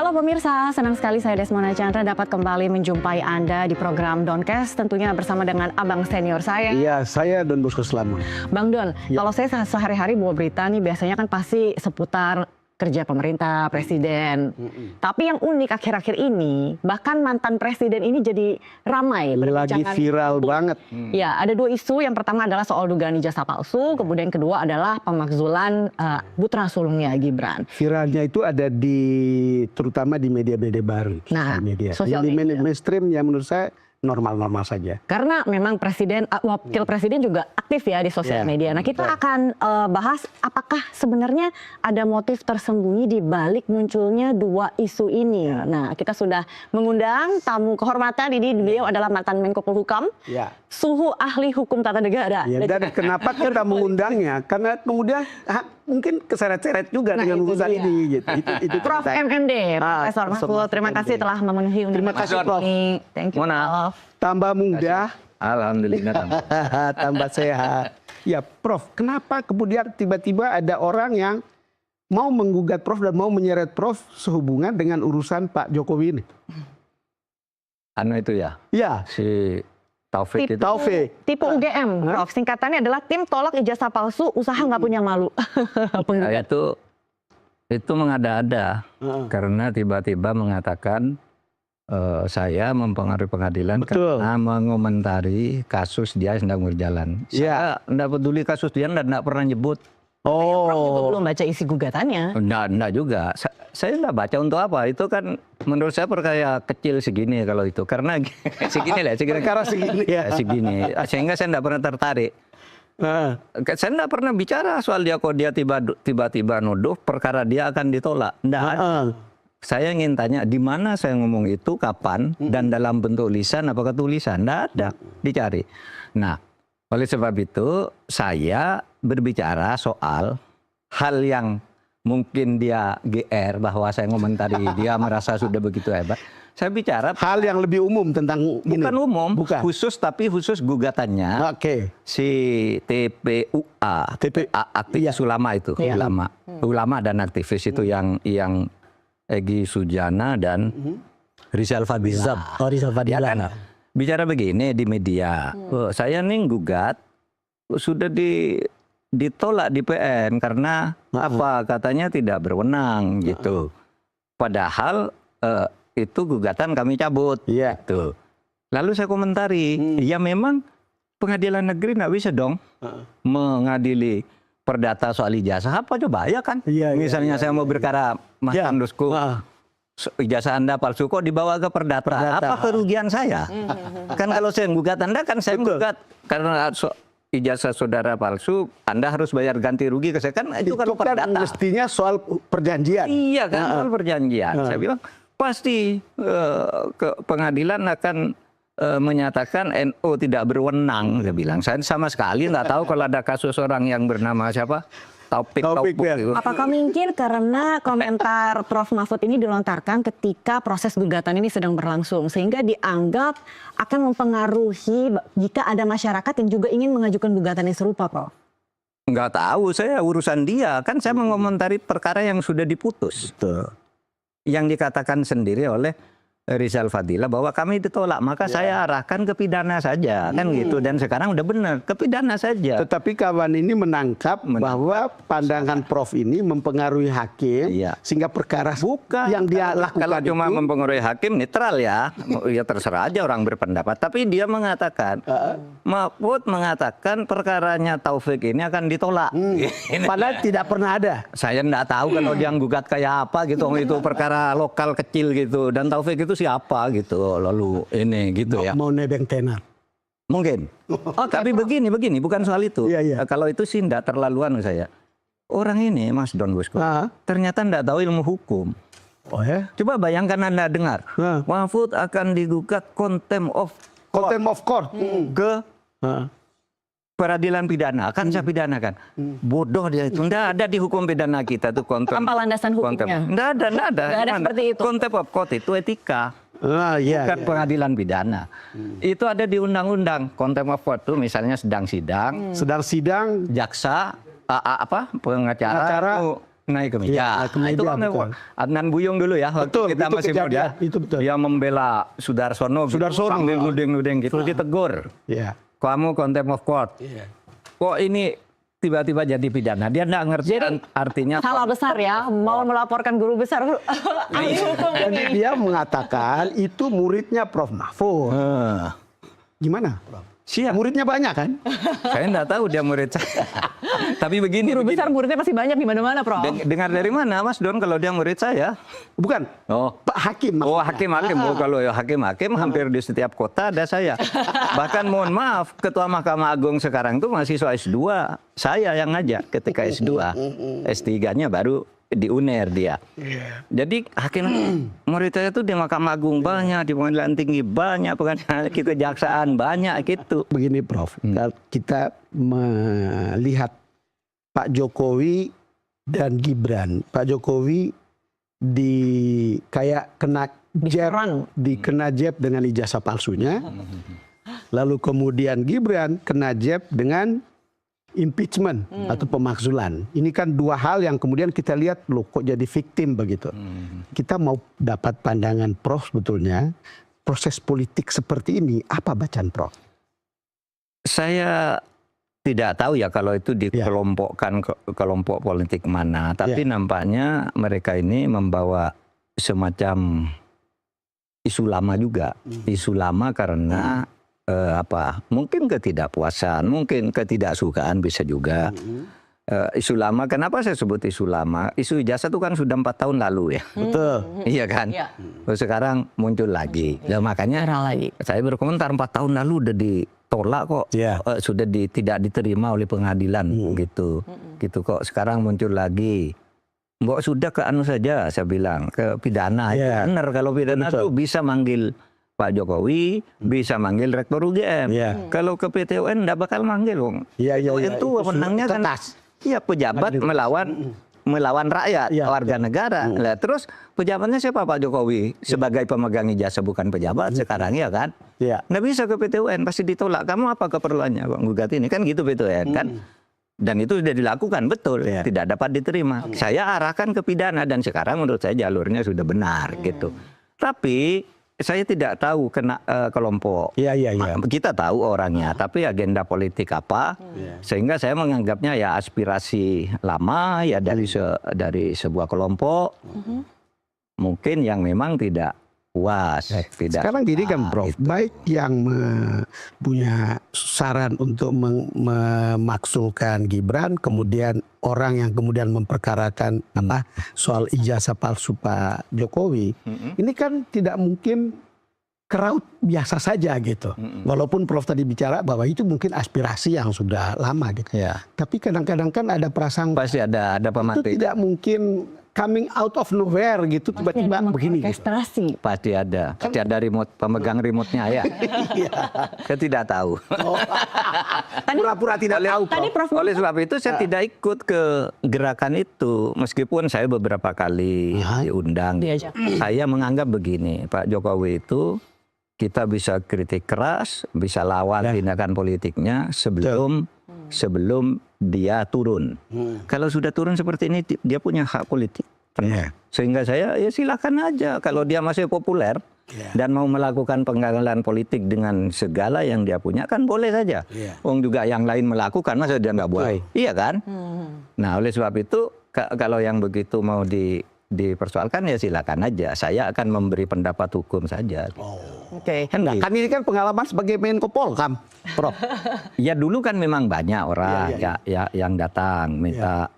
Halo pemirsa, senang sekali saya Desmona Chandra dapat kembali menjumpai Anda di program Doncast, tentunya bersama dengan abang senior saya. Iya, saya Don Bosco Slamet. Bang Don, Ya. kalau saya sehari-hari bawa berita nih biasanya kan pasti seputar kerja pemerintah, presiden. Tapi yang unik akhir-akhir ini, bahkan mantan presiden ini jadi ramai. Lagi viral banget. Ya, ada dua isu. Yang pertama adalah soal dugaan ijazah palsu, kemudian kedua adalah pemakzulan putra sulungnya Gibran. Viralnya itu ada terutama di media-media baru. Nah, media. sosial Yang di media. mainstream ya menurut saya normal-normal saja. Karena memang wakil presiden juga aktif ya di sosial media. Nah, kita akan bahas apakah sebenarnya ada motif tersembunyi di balik munculnya dua isu ini. Nah, kita sudah mengundang tamu kehormatan, ini beliau adalah mantan Menko Polhukam, Suhu ahli hukum tata negara. Ya, dan kenapa kita mengundangnya? Karena kemudian mungkin keseret-seret juga dengan urusan ini. Gitu. Itu Prof. MMD, Profesor Mahfud, terima kasih telah memenuhi undangan. Terima kasih, Prof. Thank you, Prof. Tambah muda, Alhamdulillah. tambah sehat. Ya, Prof, kenapa kemudian tiba-tiba ada orang yang mau menggugat Prof dan mau menyeret Prof sehubungan dengan urusan Pak Jokowi ini? Anu itu ya, Ya, si Taufik itu. Taufik. Tipe UGM, Prof. Singkatannya adalah tim tolak ijazah palsu, usaha nggak punya malu. Itu mengada-ada karena tiba-tiba mengatakan saya mempengaruhi pengadilan karena mengomentari kasus dia sedang berjalan. Saya tidak peduli kasus dia, tidak pernah nyebut. Prof belum baca isi gugatannya. Enggak juga. Saya enggak baca untuk apa. Itu kan menurut saya perkara kecil segini kalau itu. Karena segini lah. Perkara segini ya. Segini. Sehingga saya enggak pernah tertarik. Saya enggak pernah bicara soal dia kok dia tiba-tiba nuduh perkara dia akan ditolak. Enggak. Saya ingin tanya di mana saya ngomong itu, kapan, dan dalam bentuk lisan apakah tulisan. Enggak ada. Dicari. Nah, oleh sebab itu saya berbicara soal hal yang mungkin dia GR bahwa saya ngomentari dia merasa sudah begitu hebat. Saya bicara hal yang lebih umum tentang bukan ini. Umum, bukan. khusus gugatannya. Si TPUA, aktivis ulama itu, ulama dan aktivis itu yang Egy Sujana dan Rizal Fadila. Rizal Fadila. Ya kan? Bicara begini di media, saya nih gugat sudah ditolak di PN karena apa? Katanya tidak berwenang gitu. Padahal itu gugatan kami cabut. Gitu. Lalu saya komentari, ya memang pengadilan negeri nggak bisa dong mengadili perdata soal ijazah. Apa coba ya kan? Misalnya saya mau berkara Mas Andusku. Ijazah Anda palsu kok dibawa ke perdata. Apa kerugian saya? Kan kalau saya gugat Anda kan saya gugat karena ijazah saudara palsu, Anda harus bayar ganti rugi ke saya kan itu kan perdata. Mestinya soal perjanjian. Iya kan soal perjanjian. Saya bilang pasti ke pengadilan akan menyatakan NU tidak berwenang. Saya bilang saya sama sekali nggak tahu kalau ada kasus orang yang bernama siapa. Taufik ya. Apakah mungkin karena komentar Prof Mahfud ini dilontarkan ketika proses gugatan ini sedang berlangsung sehingga dianggap akan mempengaruhi jika ada masyarakat yang juga ingin mengajukan gugatan yang serupa, Prof? Nggak tahu, saya urusan dia. Kan saya mengomentari perkara yang sudah diputus. Betul. Yang dikatakan sendiri oleh Rizal Fadila bahwa kami ditolak, maka saya arahkan ke pidana saja kan gitu, dan sekarang udah benar ke pidana saja. Tetapi kawan ini menangkap bahwa pandangan Prof ini mempengaruhi hakim sehingga perkara yang dia lakukan kalau cuma mempengaruhi hakim netral ya terserah aja orang berpendapat, tapi dia mengatakan Mahfud mengatakan perkaranya Taufik ini akan ditolak. Padahal tidak pernah ada. Saya enggak tahu kalau dia gugat kayak apa gitu, itu perkara lokal kecil gitu, dan Taufik itu siapa gitu, lalu ini gitu ya. Mau nebeng tenar. Mungkin. Tapi begini, bukan soal itu. Kalau itu sih enggak terlaluan saya. Orang ini, Mas Don Bosco, ternyata enggak tahu ilmu hukum. Coba bayangkan Anda dengar, Mahfud akan digugat contempt of court ke peradilan pidana, akan saya pidanakan. Bodoh dia itu. Nggak ada di hukum pidana kita tuh contempt. Apa landasan hukumnya? Nggak ada. Nggak ada seperti itu. Contempt of court itu etika. Bukan pengadilan pidana. Itu ada di undang-undang. Contempt of court itu misalnya sedang sidang. Sedang sidang. Jaksa, pengacara naik ke meja. Iya, naik ke meja, Itu kan betul. Adnan Buyung dulu ya, waktu Betul, kita itu masih kejadian, muda. itu betul. Dia membela Sudarsono, Sudarsono. sambil nuding-nuding gitu, ditegur. Iya. Kamu contempt of court. Kok ini tiba-tiba jadi pidana? Dia nggak ngerti artinya. Salah besar ya, mau melaporkan guru besar ahli hukum Dan ini. dia mengatakan itu muridnya Prof. Mahfud. Gimana, Prof? Siap. Muridnya banyak kan? Saya nggak tahu dia murid saya. Tapi begini. Guru begini. besar muridnya pasti banyak di mana-mana, Prof. Dengar dari mana, Mas Don? Kalau dia murid saya? Bukan. Oh. Pak Hakim. Oh, maksudnya. hakim-hakim. Oh, kalau ya hakim-hakim hampir di setiap kota ada saya. Bahkan mohon maaf, Ketua Mahkamah Agung sekarang tuh mahasiswa S2. Saya yang ngajak ketika S2. S3-nya baru di UNER dia. Jadi hakim murid saya tuh di Mahkamah Agung banyak, di Pengadilan Tinggi banyak, pengadilan kejaksaan banyak gitu. Begini, Prof. Kalau kita melihat Pak Jokowi dan Gibran. Pak Jokowi kayak kena jab, dikena jab dengan ijazah palsunya. Lalu kemudian Gibran kena jab dengan impeachment atau pemakzulan. Ini kan dua hal yang kemudian kita lihat loh kok jadi victim begitu. Kita mau dapat pandangan Prof sebetulnya proses politik seperti ini apa bacaan Prof? Saya tidak tahu ya kalau itu dikelompokkan ke kelompok politik mana, tapi nampaknya mereka ini membawa semacam isu lama juga. Isu lama karena mungkin ketidakpuasan, mungkin ketidaksukaan bisa juga. Isu lama, kenapa saya sebut isu lama? Isu ijazah itu kan sudah 4 tahun lalu ya. Betul. Iya kan? Terus sekarang muncul lagi. Ya, makanya saya berkomentar 4 tahun lalu udah ditolak kok. Sudah tidak diterima oleh pengadilan gitu. Gitu kok sekarang muncul lagi. Mbok sudah ke anu saja saya bilang, ke pidana. Benar kalau pidana itu bisa manggil Pak Jokowi, bisa manggil Rektor UGM. Kalau ke PT UN enggak bakal manggil, Wong. Itu menangnya kan pejabat melawan rakyat, warga negara. Nah, terus pejabatnya siapa? Pak Jokowi sebagai pemegang ijazah, bukan pejabat sekarang ya kan? Nggak bisa ke PT UN, pasti ditolak. Kamu apa keperluannya kok gugat ini? Kan gitu PT UN kan? Dan itu sudah dilakukan, betul. Tidak dapat diterima. Saya arahkan ke pidana dan sekarang menurut saya jalurnya sudah benar gitu. Tapi saya tidak tahu kena kelompok. Kita tahu orangnya, tapi agenda politik apa? Sehingga saya menganggapnya ya aspirasi lama ya dari sebuah kelompok. Mungkin yang memang tidak puas. Sekarang gini kan, Prof. Baik yang punya saran untuk memaksulkan Gibran, kemudian orang yang kemudian memperkarakan soal ijazah palsu Pak Jokowi, ini kan tidak mungkin keraut biasa saja gitu. Walaupun Prof tadi bicara bahwa itu mungkin aspirasi yang sudah lama gitu. Tapi kadang-kadang kan ada perasaan pasti ada pemantik. Itu tidak mungkin coming out of nowhere gitu tiba-tiba begini. Aspirasi. Pasti ada remote, pemegang remote-nya ya. Saya tidak tahu. Pura-pura tidak tahu. Oleh sebab itu saya tidak ikut ke gerakan itu, meskipun saya beberapa kali diundang. Saya menganggap begini, Pak Jokowi itu kita bisa kritik keras, bisa lawan tindakan politiknya sebelum dia turun. Kalau sudah turun seperti ini, dia punya hak politik. Sehingga saya ya silakan aja. Kalau dia masih populer dan mau melakukan penggagalan politik dengan segala yang dia punya, kan boleh saja. Wong juga yang lain melakukan, masa dia nggak boleh? Iya kan? Nah, oleh sebab itu kalau yang begitu mau dipersoalkan ya silakan aja. Saya akan memberi pendapat hukum saja. Kan ini kan pengalaman sebagai Menko Polhukam, Prof. Ya dulu kan memang banyak orang yang datang minta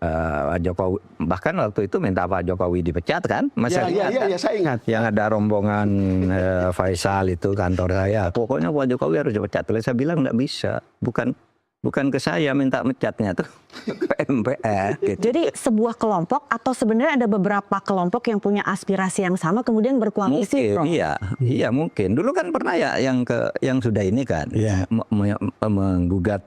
Jokowi, bahkan waktu itu minta Pak Jokowi dipecat kan? Masa saya ingat. Yang ada rombongan Faisal itu kantor saya. Pokoknya Pak Jokowi harus dipecat. Saya bilang nggak bisa, bukan ke saya minta mecatnya tuh ke MPR. Gitu. Jadi sebuah kelompok atau sebenarnya ada beberapa kelompok yang punya aspirasi yang sama kemudian berkoalisi, Prof? Iya mungkin. Dulu kan pernah ya yang sudah ini kan menggugat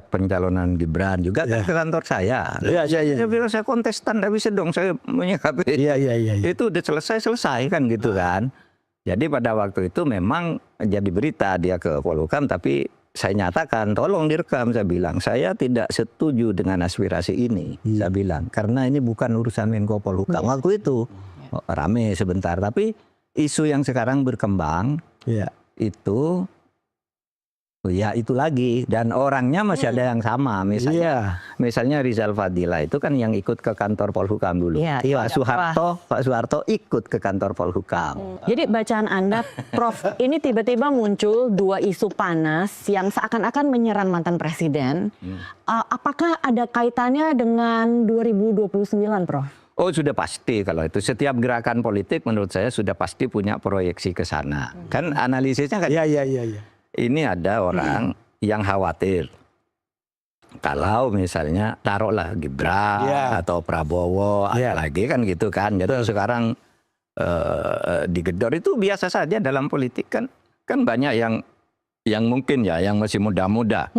pencalonan Gibran juga ke kantor saya. Saya bilang saya kontestan, tidak bisa dong saya menyikapi. Itu udah selesai kan gitu kan. Jadi pada waktu itu memang jadi berita dia ke Polhukam, tapi saya nyatakan, tolong direkam, saya bilang, saya tidak setuju dengan aspirasi ini, saya bilang, karena ini bukan urusan Menko Polhukam. Waktu itu rame sebentar, tapi isu yang sekarang berkembang itu, ya itu lagi, dan orangnya masih ada yang sama, misalnya Rizal Fadila itu kan yang ikut ke kantor Polhukam dulu. Pak Soeharto ikut ke kantor Polhukam. Jadi bacaan Anda, Prof, ini tiba-tiba muncul dua isu panas yang seakan-akan menyerang mantan presiden. Apakah ada kaitannya dengan 2029, Prof? Oh, sudah pasti kalau itu. Setiap gerakan politik menurut saya sudah pasti punya proyeksi ke sana. Kan analisisnya kan. Ini ada orang yang khawatir kalau misalnya taruhlah Gibran atau Prabowo lagi kan gitu kan. Jadi sekarang digedor itu biasa saja dalam politik kan banyak yang mungkin ya yang masih muda-muda.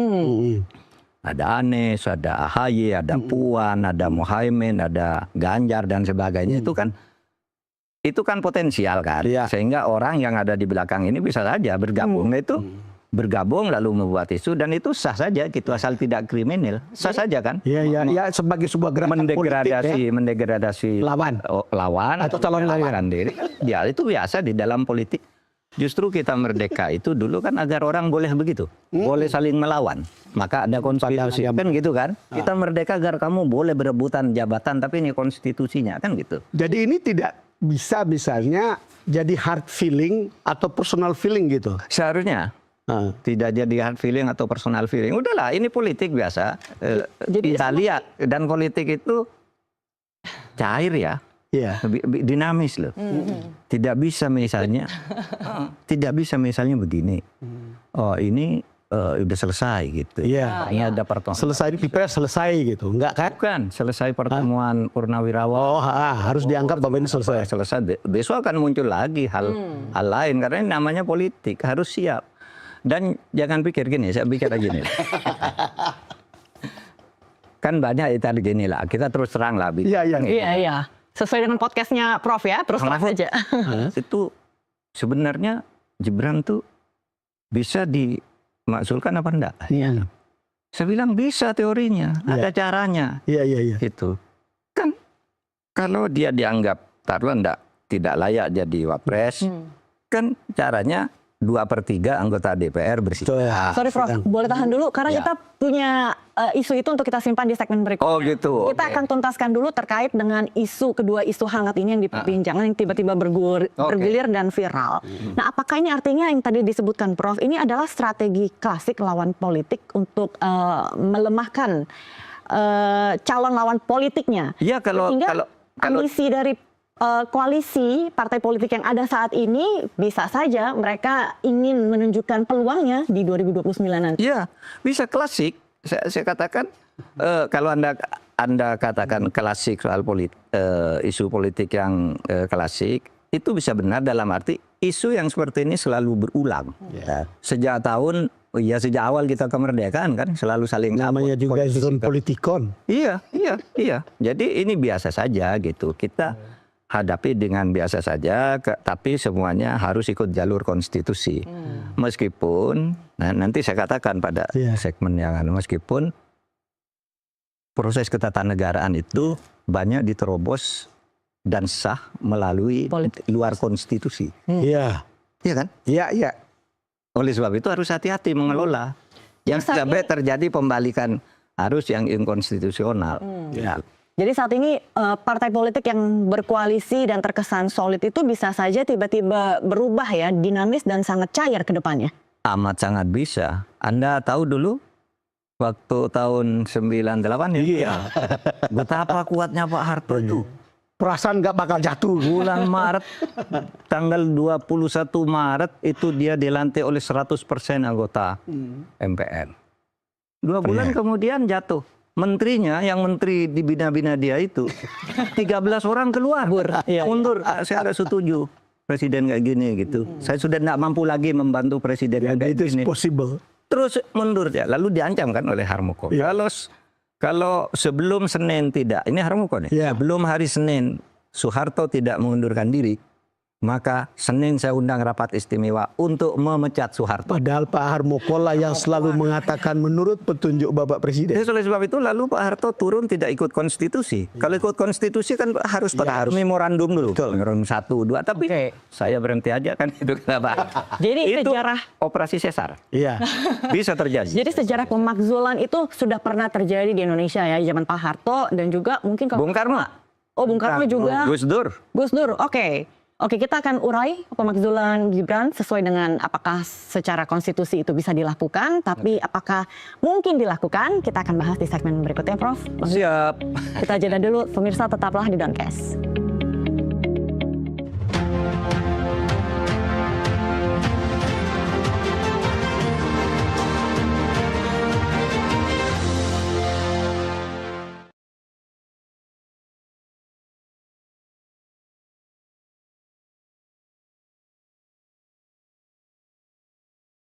Ada Anies, ada AHY, ada Puan, ada Muhaimin, ada Ganjar dan sebagainya. Itu kan potensial kan, sehingga orang yang ada di belakang ini bisa saja bergabung. Itu bergabung lalu membuat isu dan itu sah saja gitu, asal tidak kriminal, sah saja kan? Ya sebagai sebuah gerakan mendegradasi lawan atau calon diri. Ya itu biasa di dalam politik. Justru kita merdeka itu dulu kan agar orang boleh begitu, boleh saling melawan. Maka ada konstitusi kan gitu kan? Kita merdeka agar kamu boleh berebutan jabatan, tapi ini konstitusinya kan gitu. Jadi ini tidak bisa misalnya jadi hard feeling atau personal feeling gitu. Seharusnya tidak jadi hard feeling atau personal feeling. Udahlah, ini politik biasa. Kita lihat dan politik itu cair ya. Dinamis loh. Tidak bisa misalnya begini. Oh ini udah selesai gitu. Ini ada pertemuan. Selesai di Pilpres selesai gitu. Enggak kan? Bukan, selesai pertemuan Purnawirawan. Harus dianggap bahwa ini selesai. Besok akan muncul lagi hal lain karena ini namanya politik, harus siap. Dan jangan pikir gini, saya bicara gini. Kan banyak itu gini lah, kita terus terang lah. Iya. Sesuai dengan podcastnya Prof ya, terus terang aja. Itu sebenarnya Gibran tuh bisa dimakzulkan apa enggak? Saya bilang bisa teorinya, ada caranya. Itu kan kalau dia dianggap taruhlah tidak layak jadi wapres, kan caranya 2/3 anggota DPR bersikap. Sorry Prof, boleh tahan dulu karena kita punya isu itu untuk kita simpan di segmen berikutnya. Oh gitu. Kita akan tuntaskan dulu terkait dengan kedua isu hangat ini yang diperbincangkan yang tiba-tiba bergulir dan viral. Nah, apakah ini artinya yang tadi disebutkan Prof ini adalah strategi klasik lawan politik untuk melemahkan calon lawan politiknya? Iya, kalau ambisi dari koalisi partai politik yang ada saat ini bisa saja mereka ingin menunjukkan peluangnya di 2029 nanti. Iya, bisa klasik. Saya katakan kalau Anda katakan klasik soal isu politik yang klasik itu bisa benar dalam arti isu yang seperti ini selalu berulang. Sejak awal kita kemerdekaan kan selalu saling namanya juga isu politikon. Iya. Jadi ini biasa saja gitu. Kita hadapi dengan biasa saja, tapi semuanya harus ikut jalur konstitusi. Meskipun, nanti saya katakan pada segmen yang meskipun proses ketatanegaraan itu banyak diterobos dan sah melalui luar konstitusi. Iya kan? Iya. Oleh sebab itu harus hati-hati mengelola. Yang sampai terjadi pembalikan arus yang inkonstitusional. Jadi saat ini partai politik yang berkoalisi dan terkesan solid itu bisa saja tiba-tiba berubah ya, dinamis dan sangat cair ke depannya. Amat sangat bisa. Anda tahu dulu waktu tahun 98 ya? Betapa kuatnya Pak Harto itu. Perasaan nggak bakal jatuh. Bulan Maret, tanggal 21 Maret itu dia dilantik oleh 100% anggota MPR. 2 bulan kemudian jatuh. Menterinya, yang menteri dibina-bina dia itu 13 orang keluar mundur. Saya agak setuju presiden kayak gini gitu. Saya sudah tidak mampu lagi membantu presiden kayak gini. Possible. Terus mundur ya, lalu diancam kan oleh Harmoko. Kalau sebelum Senin tidak, ini Harmoko nih. Sebelum hari Senin Soeharto tidak mengundurkan diri, maka Senin saya undang rapat istimewa untuk memecat Soeharto. Padahal Pak Harmoko lah yang selalu mengatakan menurut petunjuk Bapak Presiden. Jadi oleh sebab itu lalu Pak Harto turun tidak ikut konstitusi. Kalau ikut konstitusi kan harus pakai memorandum dulu. Memorandum 1, 2. Tapi saya berhenti aja kan itu kenapa? Jadi itu sejarah operasi sesar. Iya. Bisa terjadi. Jadi sejarah pemakzulan itu sudah pernah terjadi di Indonesia ya, zaman Pak Harto dan juga mungkin kalau Bung Karno. Oh, Bung Karno juga. Gus Dur. Gus Dur, oke. Oke, kita akan urai pemakzulan Gibran sesuai dengan apakah secara konstitusi itu bisa dilakukan, tapi apakah mungkin dilakukan, kita akan bahas di segmen berikutnya, Prof. Siap. Kita jeda dulu, pemirsa tetaplah di Doncast.